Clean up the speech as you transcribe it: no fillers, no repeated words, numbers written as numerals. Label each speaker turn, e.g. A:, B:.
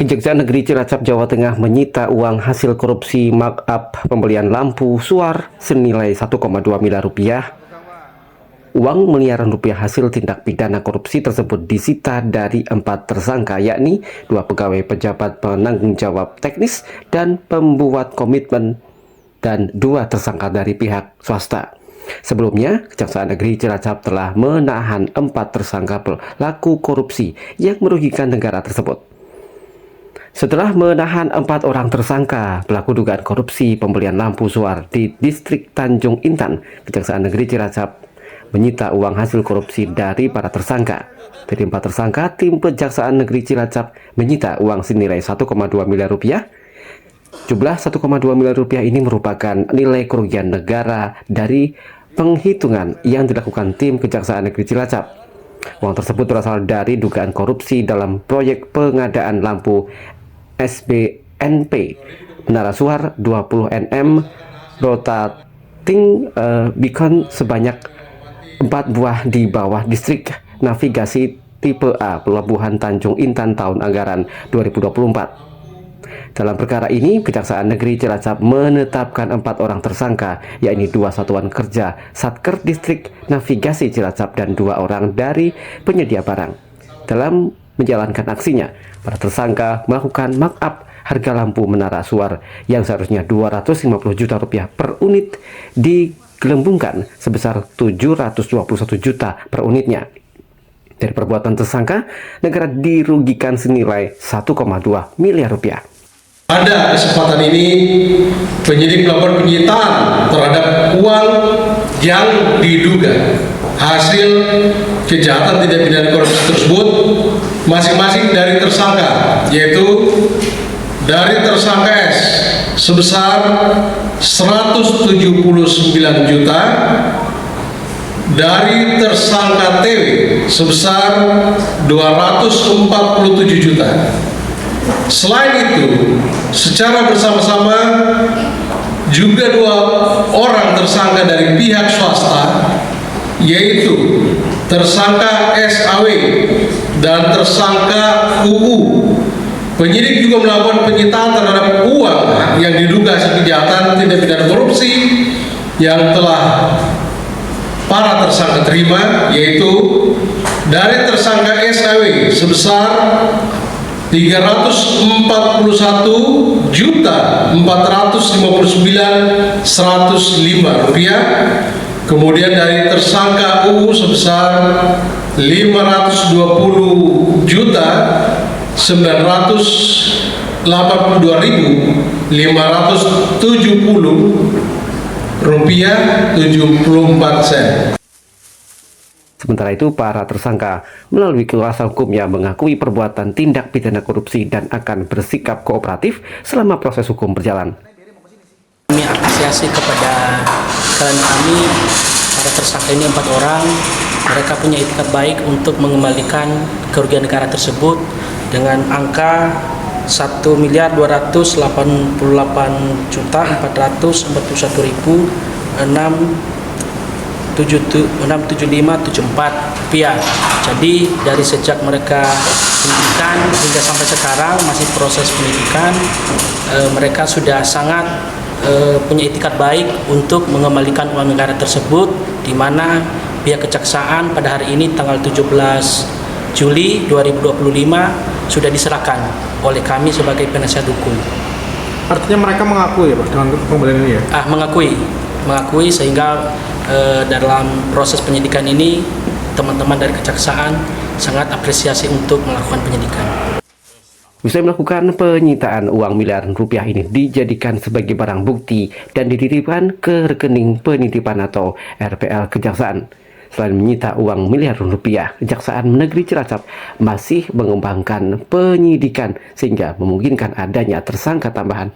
A: Kejaksaan Negeri Cilacap, Jawa Tengah menyita uang hasil korupsi markup pembelian lampu suar senilai 1,2 miliar rupiah. Uang miliaran rupiah hasil tindak pidana korupsi tersebut disita dari 4 tersangka, yakni 2 pegawai pejabat penanggung jawab teknis dan pembuat komitmen dan 2 tersangka dari pihak swasta. Sebelumnya, Kejaksaan Negeri Cilacap telah menahan 4 tersangka pelaku korupsi yang merugikan negara tersebut. Setelah menahan 4 orang tersangka pelaku dugaan korupsi pembelian lampu suar di distrik Tanjung Intan, Kejaksaan Negeri Cilacap menyita uang hasil korupsi dari para tersangka. Dari 4 tersangka, tim Kejaksaan Negeri Cilacap menyita uang senilai 1,2 miliar rupiah. Jumlah 1,2 miliar rupiah ini merupakan nilai kerugian negara dari penghitungan yang dilakukan tim Kejaksaan Negeri Cilacap. Uang tersebut berasal dari dugaan korupsi dalam proyek pengadaan lampu SBNP Menara Suar 20 nm rotating beacon sebanyak 4 buah di bawah distrik navigasi tipe A Pelabuhan Tanjung Intan tahun anggaran 2024. Dalam perkara ini, Kejaksaan Negeri Cilacap menetapkan 4 orang tersangka, yakni 2 satuan kerja Satker Distrik Navigasi Cilacap dan 2 orang dari penyedia barang. Dalam menjalankan aksinya, para tersangka melakukan markup harga lampu menara suar yang seharusnya 250 juta rupiah per unit digelembungkan sebesar 721 juta per unitnya. Dari perbuatan tersangka, negara dirugikan senilai 1,2 miliar rupiah.
B: Pada kesempatan ini, penyidik melakukan penyitaan terhadap uang yang diduga hasil kejahatan tindak pidana korupsi tersebut masing-masing dari tersangka, yaitu dari tersangka S sebesar 179 juta, dari tersangka TW sebesar 247 juta. Selain itu, secara bersama-sama juga 2 orang tersangka dari pihak swasta, yaitu tersangka SAW dan tersangka UU. Penyidik juga melakukan penyitaan terhadap uang yang diduga hasil kejahatan tindak pidana korupsi yang telah para tersangka terima, yaitu dari tersangka SAW sebesar 341.459.105 rupiah, kemudian dari tersangka UU sebesar 522.570 rupiah 74 sen.
A: Sementara itu, para tersangka melalui kuasa hukumnya mengakui perbuatan tindak pidana korupsi dan akan bersikap kooperatif selama proses hukum berjalan.
C: Kami apresiasi kepada klien kami, para tersangka ini 4 orang, mereka punya itikat baik untuk mengembalikan kerugian negara tersebut dengan angka 1.288.675.74 rupiah. Jadi dari sejak mereka penyidikan hingga sampai sekarang masih proses penyidikan, mereka sudah sangat punya itikat baik untuk mengembalikan uang negara tersebut, di mana pihak kejaksaan pada hari ini tanggal 17 Juli 2025 sudah diserahkan oleh kami sebagai penasihat hukum.
D: Artinya mereka mengakui ya Pak dengan pembelian ini ya?
C: Mengakui sehingga dalam proses penyidikan ini teman-teman dari kejaksaan sangat apresiasi untuk melakukan penyidikan.
A: Usai melakukan penyitaan, uang miliaran rupiah ini dijadikan sebagai barang bukti dan dititipkan ke rekening penitipan atau RPL Kejaksaan. Selain menyita uang miliaran rupiah, Kejaksaan Negeri Cilacap masih mengembangkan penyidikan sehingga memungkinkan adanya tersangka tambahan.